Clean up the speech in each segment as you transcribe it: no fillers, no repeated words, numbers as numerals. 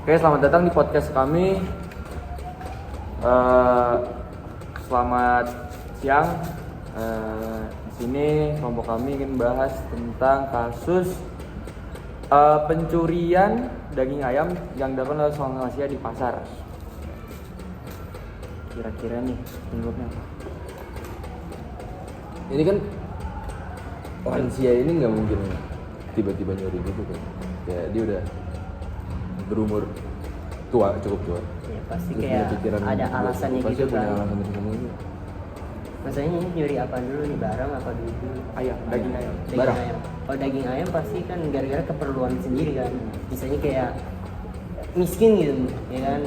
Oke, selamat datang di podcast kami. Selamat siang. Di sini kelompok kami ingin bahas tentang kasus pencurian daging ayam yang dilakukan oleh seorang lansia di pasar. Kira-kira nih penyebabnya apa? Ini kan lansia ini nggak mungkin tiba-tiba nyuri gitu kan. Kayak dia udah berumur tua, cukup tua. Ya pasti Terus kayak punya pikiran ada juga. alasannya Pasti gitu punya kan. alasan tersembunyi. Maksudnya ini nyuri apa dulu nih, barang apa dulu? Ayam, daging ayam. Daging Barang. ayam. Oh, daging ayam pasti kan gara-gara keperluan sendiri kan. Misalnya kayak miskin gitu, ya kan.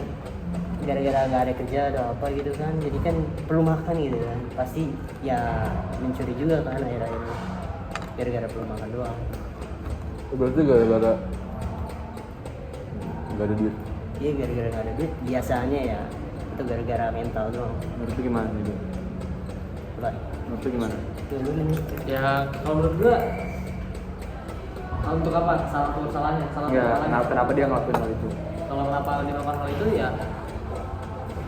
Gara-gara nggak ada kerja atau apa gitu kan, jadi kan perlu makan gitu kan. Pasti ya mencuri juga kan akhir-akhirnya. Gara-gara perlu makan doang. Berarti gara-gara nggak ada duit. Iya, gara-gara nggak ada duit biasanya ya. Itu gara-gara mental doang. Menurut lu gimana nih? Apa? Menurut lu gimana? Tuh lu nih. Ya kalau menurut gua untuk apa? Salah salahnya, Ya, kenapa dia ngelakuin hal itu? Kalau kenapa dia melakukan hal itu ya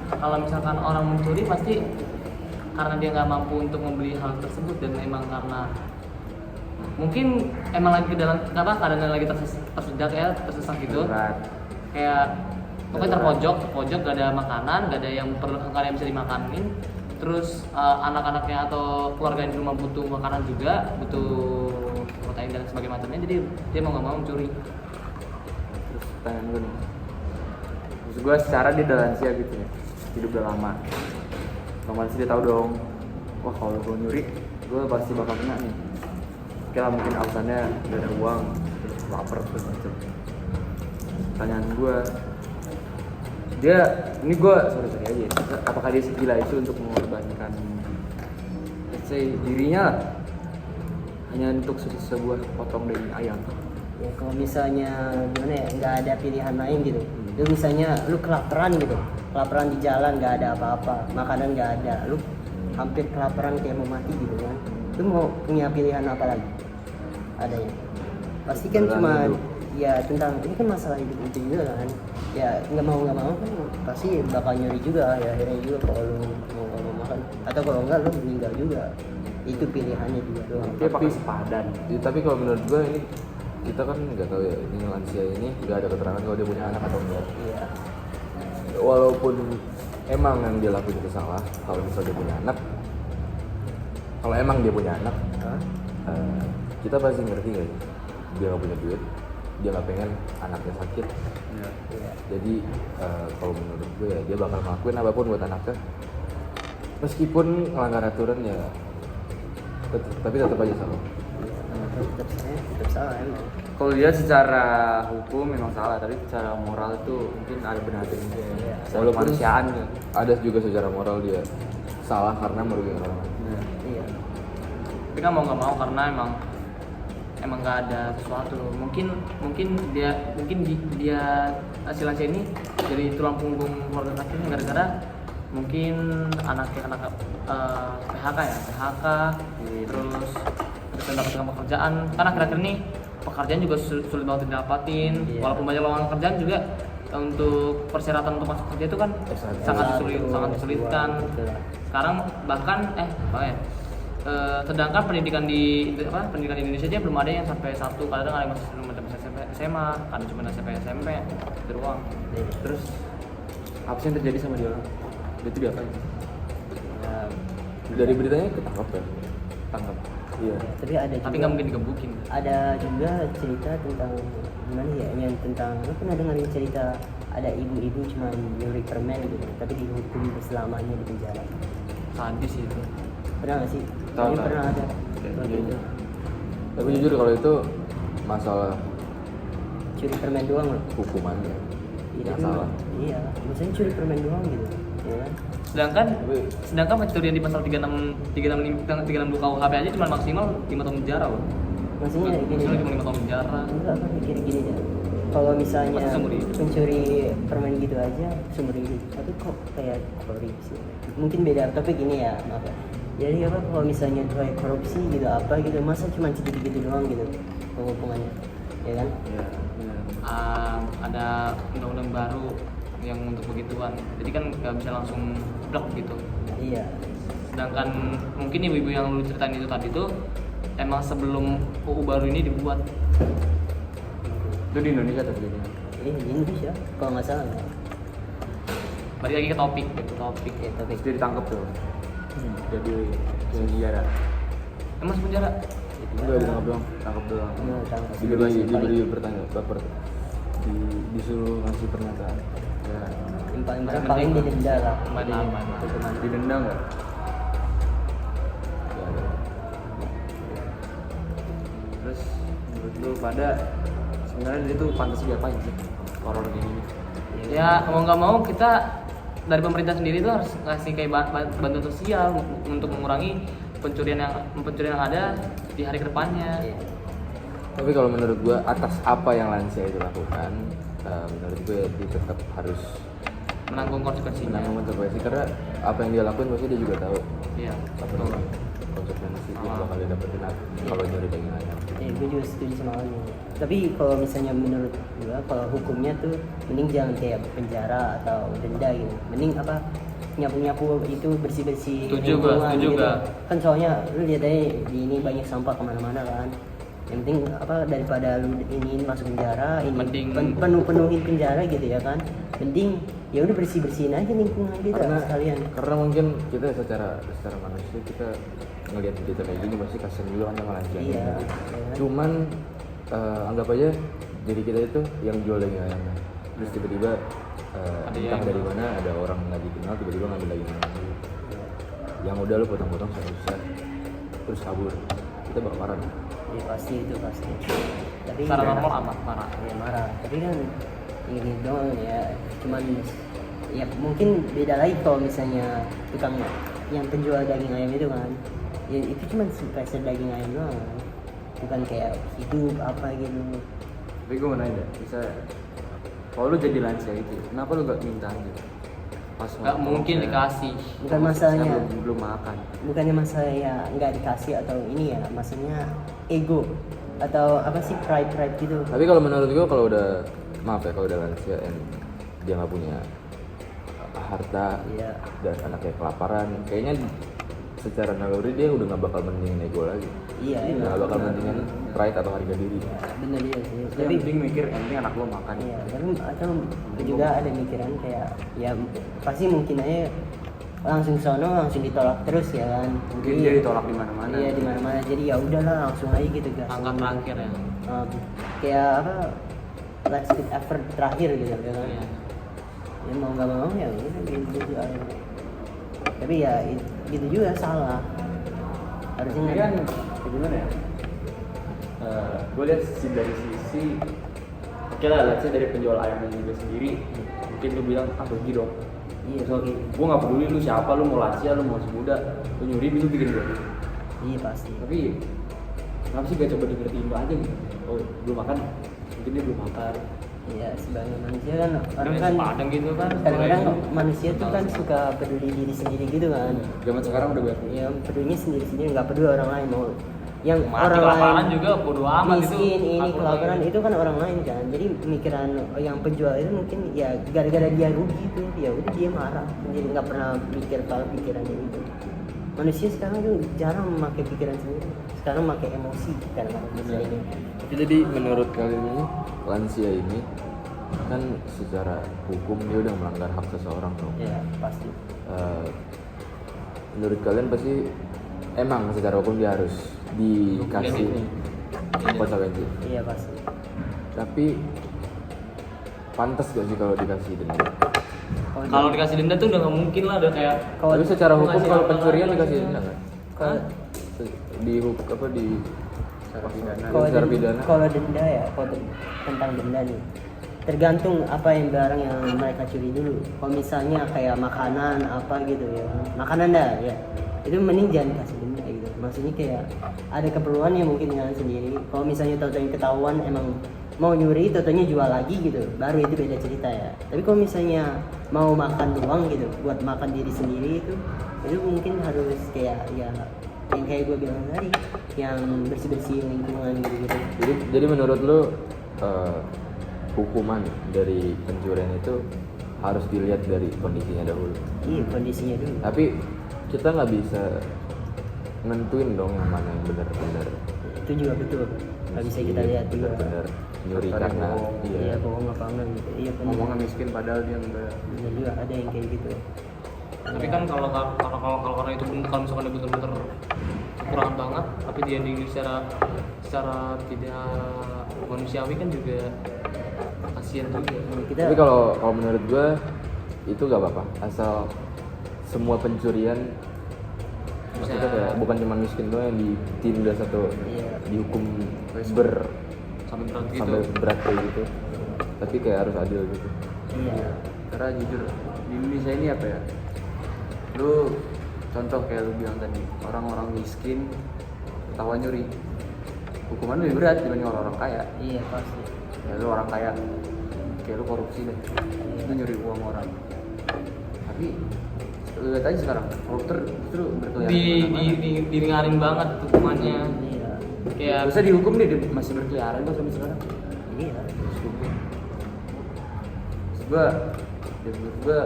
kalau misalkan orang mencuri pasti karena dia nggak mampu untuk membeli hal tersebut dan emang karena mungkin emang lagi ke dalam keadaan lagi tersejak ya, tersesat gitu. Berat. Kayak pokoknya terpojok gak ada makanan, gak ada yang bisa dimakanin. Terus anak-anaknya atau keluarga di rumah butuh makanan juga, butuh protein dan sebagainya macamnya, jadi dia mau nggak mau mencuri. Terus pertanyaan gue nih, maksud gue secara dia udah lansia gitu ya, hidup udah lama, otomatis dia tahu dong, wah kalau gue nyuri gue pasti bakal kena nih. Oke lah, mungkin alasannya gak ada uang, terus lapar terus macam. Pertanyaan gue, dia ini gue sorry aja, apakah dia segila itu untuk mengorbankan let's say dirinya lah, hanya untuk sebuah potong daging ayam? Ya kalau misalnya gimana ya, nggak ada pilihan lain gitu. Lu misalnya lu kelaparan gitu, kelaparan di jalan nggak ada apa-apa, makanan nggak ada, lu hampir kelaparan kayak mau mati gitu kan. Lu mau punya pilihan apa lagi? Ada ya. Pasti kan Berani cuma hidup. ya tentang ini kan masalah hidup itu juga kan. Ya nggak mau kan pasti bakal nyuri juga ya, akhirnya juga kalau lu mau makan, atau kalau enggak lu meninggal juga. Itu pilihannya juga doang. Dia pakai sepadan. Ya, tapi kalau menurut gue ini kita kan nggak tahu ya, ini lansia ini nggak ada keterangan kalau dia punya anak atau enggak. Iya. Walaupun emang yang dia lakuin itu salah, kalau misalnya dia punya anak, kalau emang dia punya anak, Hah? kita pasti ngerti nggak ya? Dia nggak punya duit, dia nggak pengen anaknya sakit. Ya. Iya. Jadi kalau menurut gue ya dia bakal ngelakuin apapun buat anaknya, meskipun melanggar aturan ya, tapi tetap aja salah. Tetap salah emang. Kalau dia secara hukum memang salah, tapi secara moral itu mungkin ada benarnya juga ya. Iya. Walaupun manusiaan ya. Ada juga secara moral dia salah karena merugikan orang lain. Iya. Tapi kan mau nggak mau karena emang nggak ada sesuatu. Mungkin dia hasil ini jadi tulang punggung keluarga kecilnya gara-gara mungkin anak PHK terus dapat pekerjaan. Karena akhir-akhir ini pekerjaan juga sulit banget didapatin. Iya. Walaupun banyak lowongan kerjaan juga untuk persyaratan untuk masuk kerja itu kan sangat disulitkan. Sekarang bahkan sedangkan pendidikan di Indonesia aja belum ada yang sampai satu, kadang ada yang masih belum ada SMA, kadang cuma SMP itu doang. Terus apa sih yang terjadi sama dia orang? Dia itu diapain? Nah, Dari beritanya ketangkap kan? Tangkap. Iya. tapi ada juga, Tapi nggak mungkin digebukin. ada juga cerita tentang gimana ya, yang tentang lu pernah dengerin cerita ada ibu-ibu cuma nyuri permen gitu tapi dihukum selamanya di penjara. Sadis itu. Pernah nggak sih? Tahu, Ini tahu. pernah ada. Iya. Gitu. Tapi jujur kalau itu masalah Curi permen doang loh. hukumannya Iya, yang salah. Iya, maksudnya curi permen doang gitu, ya kan? Sedangkan pencurian di pasal 362 KUHP aja cuma maksimal 5 tahun penjara loh. Maksudnya gini. Maksimal cuma 5 tahun penjara. Enggak, apa mikir gini deh. Kalau misalnya Masa seumur hidup? pencuri permen gitu aja seumur hidup, tapi kok kayak korupsi? Mungkin beda, tapi gini ya, maaf ya. Jadi apa kalau misalnya kayak korupsi gitu apa gitu, masa cuma gitu-gitu doang gitu penghukumannya, ya kan? Iya. ada undang-undang baru yang untuk begituan, jadi kan nggak bisa langsung blok gitu. Iya. Sedangkan mungkin ibu-ibu yang lu ceritain itu tadi tuh emang sebelum UU baru ini dibuat. Itu di Indonesia terjadi. Di Indonesia kalau nggak salah. Balik lagi ke topik gitu, topik ya. Tapi Terus dia ditangkap tuh. Jadi penjara. Emang masuk penjara? Enggak ditangkap doang. Tangkap doang. Diberi bertanya baper. Disuruh ngasih pernyataan. Ya. yang paling berat Yang paling penting didenda lah. main aman. Hukuman. Didenda nggak? Nggak ada. Terus menurut lu pada sebenarnya dia tuh pantas diapain sih horor gini? Ya mau nggak mau kita dari pemerintah sendiri tuh harus ngasih kayak bantuan sosial untuk mengurangi pencurian yang ada di hari kedepannya. Iya. Tapi kalau menurut gue atas apa yang lansia itu lakukan, menurut gue dia tetap harus Menanggung konsekuensinya. menanggung konsekuensi karena apa yang dia lakuin pasti dia juga tahu Iya. apa namanya konsekuensi yang bakal dia dapetin kalau nyuri daging ayam. Gue juga setuju sama lo. Tapi kalau misalnya menurut gue, kalau hukumnya tuh mending jangan kayak penjara atau denda gitu. Mending apa nyapu-nyapu itu bersih-bersih Setuju gua, lingkungan setuju gitu. gua. Kan soalnya lu lihat aja di ini banyak sampah kemana-mana kan. Yang penting apa daripada lu ini masuk penjara, ini Mending- penuhin penjara gitu ya kan. Mending ya udah bersih-bersihin aja lingkungan gitu sekalian. Karena mungkin kita secara manusia kita ngelihat berita kayak gini pasti kasian juga kan sama lansia. Iya. Cuman anggap aja jadi kita itu yang jual daging ayamnya. Terus tiba-tiba Ada entah yang- dari mana ada orang nggak dikenal tiba-tiba ngambil daging ayam. Yang udah lu potong-potong satu-satu terus kabur. Kita bakal marah. Ya pasti itu pasti. Tapi Secara ya, normal amat marah. ya marah. Tapi kan ini doang ya cuman ya mungkin beda lagi kalau misalnya tukang yang penjual daging ayam itu kan ya itu cuma sepeser daging ayam doang kan. Bukan kayak hidup apa gitu. Tapi gue mau nanya, bisa kalau lu jadi lansia itu, kenapa lu gak minta aja? Pas Nggak mungkin dikasih. Bukan masalahnya belum makan. bukannya masalah ya nggak dikasih atau ini ya maksudnya ego atau apa sih pride gitu. Tapi kalau menurut gue kalau udah maaf ya kalau udah lansia and dia nggak punya harta Iya. dan anaknya kelaparan, kayaknya secara naluri dia udah nggak bakal mendingin ego lagi. Iya Nggak bakal mendingin pride atau harga diri. bener dia sih. Tapi Tapi yang penting mikir, yang penting anak lu makan. iya, tapi atau juga ada mikiran kayak ya pasti mungkin aja langsung sono langsung ditolak terus ya kan. Mungkin Jadi, dia ditolak di mana-mana. Iya di mana-mana. Jadi ya udahlah langsung aja gitu gas. Angka terakhir ya. Kayak apa last ditch effort terakhir gitu ya kan. Iya. Ya mau nggak mau ya udah gitu aja. Tapi ya gitu juga salah. Harusnya Tapi kan gimana ya? Gue lihat dari sisi oke lah, let's say dari penjual ayamnya juga sendiri, mungkin lu bilang rugi dong. iya So, oke. gue nggak peduli lu siapa, lu mau lansia, lu mau masih muda, lu nyuri itu bikin gue. Iya pasti. Tapi kenapa sih gak coba dengerin timba aja gitu? Oh belum makan, mungkin dia belum makan. Iya sebagai manusia kan orang Nasi kan Padang gitu kan. kadang-kadang manusia tuh kan suka peduli diri sendiri gitu kan. Zaman sekarang udah banyak. Ya pedulinya sendiri-sendiri nggak peduli orang lain mau yang Mati orang kelaparan lain juga bodo amat itu. miskin ini Aku kelaparan lagi. itu kan orang lain kan. Jadi pemikiran yang penjual itu mungkin ya gara-gara dia rugi itu ya udah dia marah. Jadi nggak pernah mikir kalau pikirannya itu. Manusia sekarang tuh jarang memakai pikiran sendiri. Sekarang memakai emosi kadang-kadang misalnya. Jadi menurut kalian ini lansia ini kan secara hukum dia udah melanggar hak seseorang dong. Ya pasti. Menurut kalian pasti emang secara hukum dia harus dikasih konsekuensi. Iya pasti. Tapi pantas gak sih kalau dikasih denda? Kalau dikasih denda tuh udah nggak mungkin lah, udah kayak Kalau Tapi secara hukum ngasih kalau apa pencurian lagi dikasih sih? denda nggak? kalau Di hukum apa di Secara pidana. kalau secara den- pidana? kalau denda ya tentang denda nih tergantung apa yang barang yang mereka curi dulu. Kalau misalnya kayak makanan apa gitu ya makanan dah ya itu mending jangan kasih denda gitu. Maksudnya kayak ada keperluan yang mungkin jalan sendiri. Kalau misalnya tahu-tahu ketahuan emang mau nyuri tahu-tahunya jual lagi gitu baru itu beda cerita ya. Tapi kalau misalnya mau makan doang gitu buat makan diri sendiri itu mungkin harus kayak ya yang kayak gue bilang tadi yang bersih-bersih lingkungan gitu. Jadi menurut lu hukuman dari pencurian itu harus dilihat dari kondisinya dahulu. Iya, kondisinya dulu. Tapi kita nggak bisa nentuin dong yang mana yang benar-benar Itu juga betul. Nggak bisa kita lihat juga. benar nyuri Atau dia karena bohong. Iya, bohong apa enggak gitu. Iya, benar. Ngomongnya miskin padahal dia enggak. Benar juga ada yang kayak gitu. Tapi kan kalau orang itu bener, kalau misalkan dia bener-bener kekurangan banget, tapi dia diri secara tidak manusiawi kan juga kasihan juga. Kita tapi kalau menurut gue itu gak apa-apa asal semua pencurian maksudnya kayak bukan cuma miskin doang yang ditindas atau Iya. dihukum Sampai berat gitu. sampai berat kayak gitu, tapi kayak harus adil gitu. iya. Karena jujur di Indonesia ini apa ya? Lu contoh kayak lu bilang tadi, orang-orang miskin ketahuan nyuri, hukuman lebih berat dibanding orang-orang kaya. Iya, pasti. Ya lu orang kaya, kayak lu korupsi deh, lu nyuri uang orang. Tapi lu lihat aja sekarang, koruptor justru berkeliaran kemana-mana. Diringanin banget hukumannya. Iya. Kayak Bisa dihukum deh, dia masih berkeliaran kok sampai sekarang. Iya. Maksud menurut gua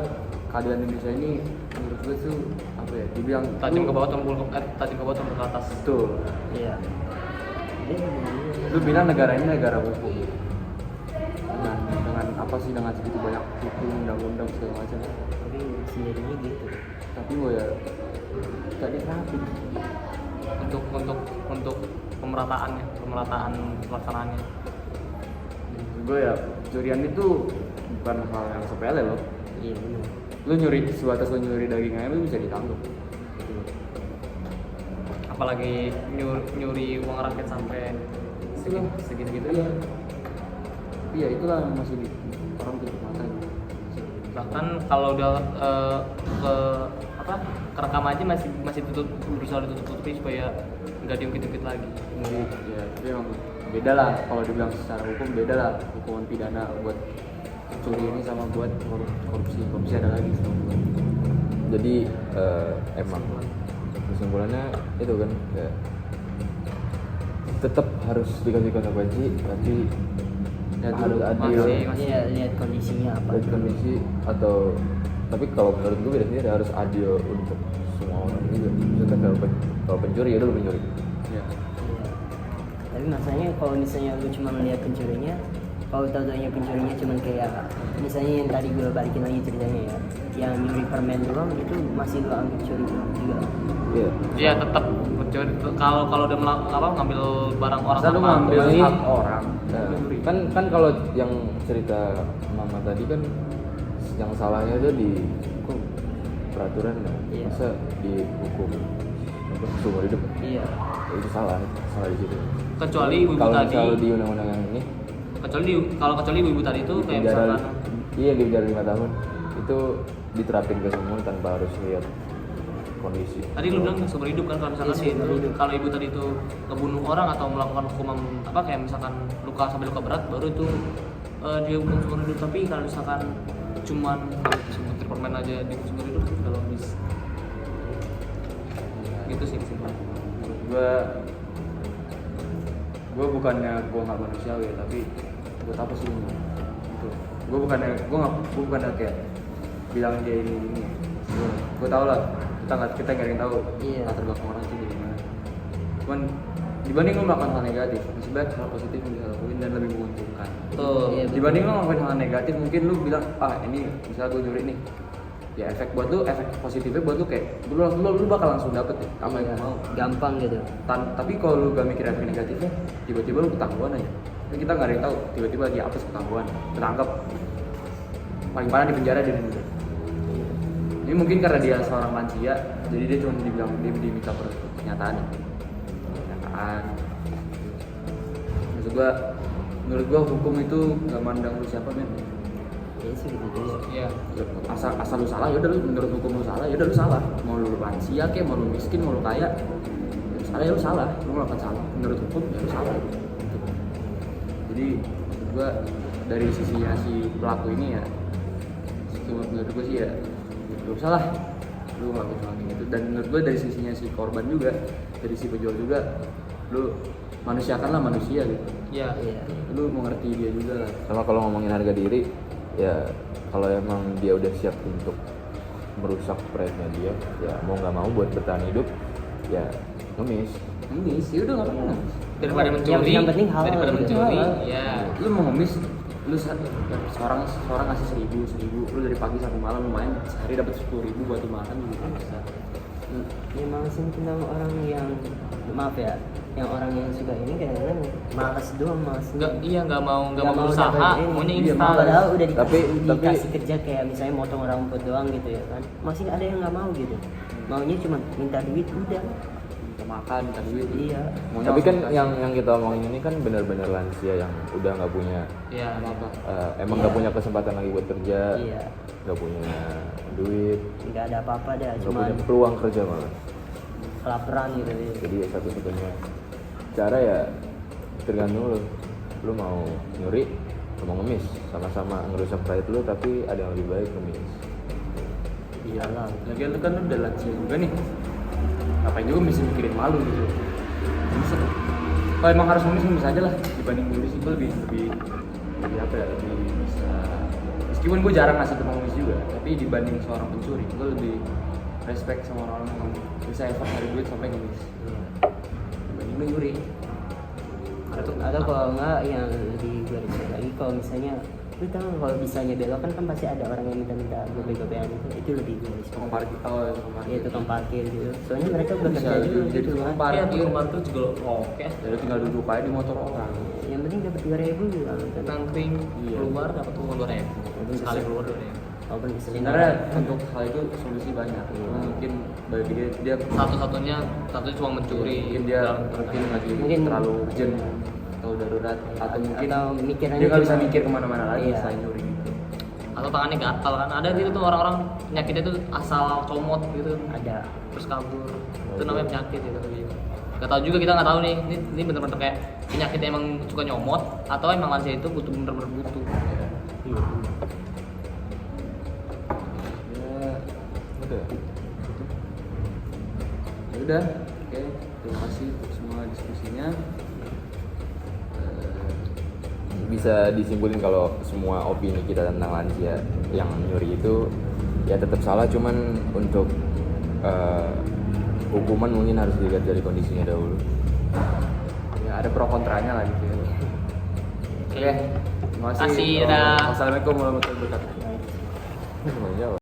keadaan Indonesia ini menurut gua tuh apa ya? Dibilang tajam ke lu- bawah tumpul tajam ke bawah tumpul ke atas. Betul. Iya. Lu bilang negara ini negara hukum. Dengan apa sih, dengan segitu banyak hukum, undang-undang segala macam. Tapi sendirinya gitu. Tapi gua ya tadi rapi. Untuk pemerataan pelaksanaannya. Gue ya curian itu bukan hal yang sepele loh. Iya, benar. Lu nyuri sebatas lu nyuri daging ayam lu bisa ditangkap. Apalagi nyuri uang rakyat sampai segitu. Iya. Iya itulah yang masih di orang tutup mata. Bahkan kalau udah kerekam aja masih berusaha ditutup-tutupi supaya nggak diungkit-ungkit lagi. Ya tapi emang beda lah kalau dibilang secara hukum, beda lah hukuman pidana buat curi ini sama buat korupsi ada lagi sama gua. Jadi emang kesimpulannya itu kan kayak tetap harus dikasih konsekuensi, tapi Ya, harus itu adil. masih- Iya, lihat kondisinya apa. Lihat kondisi atau tapi kalau menurut gue beda sendiri harus adil untuk semua orang juga. Maksudnya kalau pencuri ya udah lu pencuri. Ya. Iya. Tapi masalahnya kalau misalnya lu cuma melihat pencurinya, kalau tahu-taunya pencurinya cuma kayak misalnya yang tadi gue balikin lagi ceritanya ya, yang nyuri permen doang itu masih lu anggap curi juga. Iya. Iya tetap mencuri. Kalau udah ngambil barang orang Masa lu tanpa ngambil izin, hak orang. Nah, lu nyuri. kan kalau yang cerita mama tadi kan yang salahnya itu di hukum peraturan kan. Iya. Masa dihukum apa seumur hidup Iya. ya, itu salah di situ. kecuali ibu Kalau tadi, misalnya di undang-undang yang ini kecuali ibu tadi itu kayak penjara, misalkan iya di penjara 5 tahun itu diterapin ke semua tanpa harus lihat kondisi. tadi lu bilang seumur hidup kan, kalau misalkan Iya, dia itu seumur hidup. kalau ibu tadi itu ngebunuh orang atau melakukan hukuman apa kayak misalkan luka sampai luka berat baru itu dia hukum seumur hidup. Tapi kalau misalkan cuman sebutir permen aja dihukum seumur hidup udah logis gitu sih kesimpulan. Gue bukannya gue nggak manusiawi ya, tapi buat apa sih ini? Gitu. Gue bukannya kayak bilang dia ini. Gue tau lah, kita nggak ada yang tahu Iya. latar belakang orang itu gimana. Cuman dibanding lo melakukan hal negatif, masih banyak hal positif yang bisa lakuin dan lebih menguntungkan. Tuh. Iya, betul. Dibanding lo ngelakuin hal negatif, mungkin lo bilang ini misalnya gue nyuri nih, ya efek positifnya buat lo kayak lu bakal langsung dapet ya apa yang Iya, lo mau. gampang gitu. Tapi kalau lu gak mikir efek negatifnya, tiba-tiba lu ketahuan aja. Kan kita nggak ada yang tahu, tiba-tiba dia apa ketahuan, ketangkap, paling parah di penjara dia dulu. Ini mungkin karena dia seorang lansia, jadi dia cuma diminta pernyataan. Maksud gua, menurut gua hukum itu nggak mandang lu siapa men. Ya sih gitu juga. Iya. Asal lu salah, yaudah lu menurut hukum lu salah, yaudah lu salah. Mau lu lansia kek, mau lu miskin, mau lu kaya, salah ya lu salah, lu melakukan salah. Menurut hukum ya lu salah. Gitu. Jadi menurut gua dari sisinya si pelaku ini ya, menurut gua sih ya lu salah, lu ngelakuin hal gitu. Dan menurut gua dari sisinya si korban juga, dari si penjual juga, lu manusiakanlah manusia gitu. Iya. Iya. Lu mengerti dia juga lah. Sama kalau ngomongin harga diri, ya kalau emang dia udah siap untuk merusak pride-nya dia, ya mau nggak mau buat bertahan hidup, ya ngemis. Ini sih udah nggak apa-apa. Daripada mencuri, yang penting halal daripada gitu. mencuri, Halal. ya. Lu mau ngemis, lu seorang ngasih 1.000, lu dari pagi sampai malam lumayan sehari dapat 10.000 buat dimakan gitu bisa. Ya malas ini tentang orang yang maaf ya, yang orang yang suka ini kadang-kadang malas doang, malas. Nggak mau berusaha, dapat ini. maunya Iya, instan. Padahal udah Tapi- dikasih kerja kayak misalnya motong rambut doang gitu ya kan, masih ada yang nggak mau gitu, maunya cuma minta duit udah. Minta makan, minta duit. Iya. Maunya Tapi kan langsung kasih. yang kita omongin ini kan benar-benar lansia yang udah nggak punya, Iya. apa-apa. emang nggak punya kesempatan lagi buat kerja, Iya, nggak punya duit, nggak ada apa-apa dah, nggak cuma punya peluang kerja malah. kelaparan gitu. Jadi ya satu-satunya cara ya tergantung lu mau nyuri, lu mau ngemis, sama-sama ngerusak pride lu tapi ada yang lebih baik ngemis. Iyalah, lagian lu kan udah lansia juga nih. Ngapain juga mesti mikirin malu gitu. Bisa. Kalau emang harus ngemis aja lah dibanding nyuri sih gue lebih apa ya, lebih bisa. Meskipun gue jarang ngasih tukang ngemis juga, tapi dibanding seorang pencuri, gue lebih respect sama orang yang bisa effort cari duit sampai ngemis. Dibanding lu nyuri. Atau kalau enggak yang lebih garis lagi, kalau misalnya lu tahu kalau bisanya belok kan pasti ada orang yang minta gope-gopean itu lebih garis. Tukang parkir, oh tukang parkir. Iya, tukang parkir gitu. Soalnya mereka udah Bisa kerja dulu jadi gitu tukang kan. parkir. Iya, tukang parkir juga oke. Jadi tinggal duduk aja di motor orang. Yang penting dapat 2.000 gitu kan. Nangkring Iya. keluar dapat uang 2.000. Sekali keluar 2.000. Walaupun keselin. Sebenarnya untuk hal itu solusi banyak. Mungkin bagi dia Satu-satunya cuma mencuri. mungkin dia lagi Mungkin- terlalu urgent atau darurat atau mungkin atau mikirannya dia nggak bisa cuma- mikir kemana-mana lagi Iya. selain nyuri gitu. Atau tangannya gatal kan. Ada gitu tuh orang-orang penyakitnya tuh asal comot gitu. ada. Terus kabur. Itu namanya penyakit gitu. Gak tahu juga, kita nggak tahu nih. Ini bener-bener kayak penyakit emang suka nyomot atau emang lansia itu butuh bener-bener butuh. Iya. Ya, Udah. ya udah, oke. Terima kasih untuk semua diskusinya. Bisa disimpulin kalau semua opini kita tentang lansia yang nyuri itu ya tetap salah, cuman untuk hukuman mungkin harus dilihat dari kondisinya dahulu. Ya ada pro kontranya lah gitu ya. Oke, terima kasih. Kasih, dah. Wassalamualaikum warahmatullahi wabarakatuh. Semuanya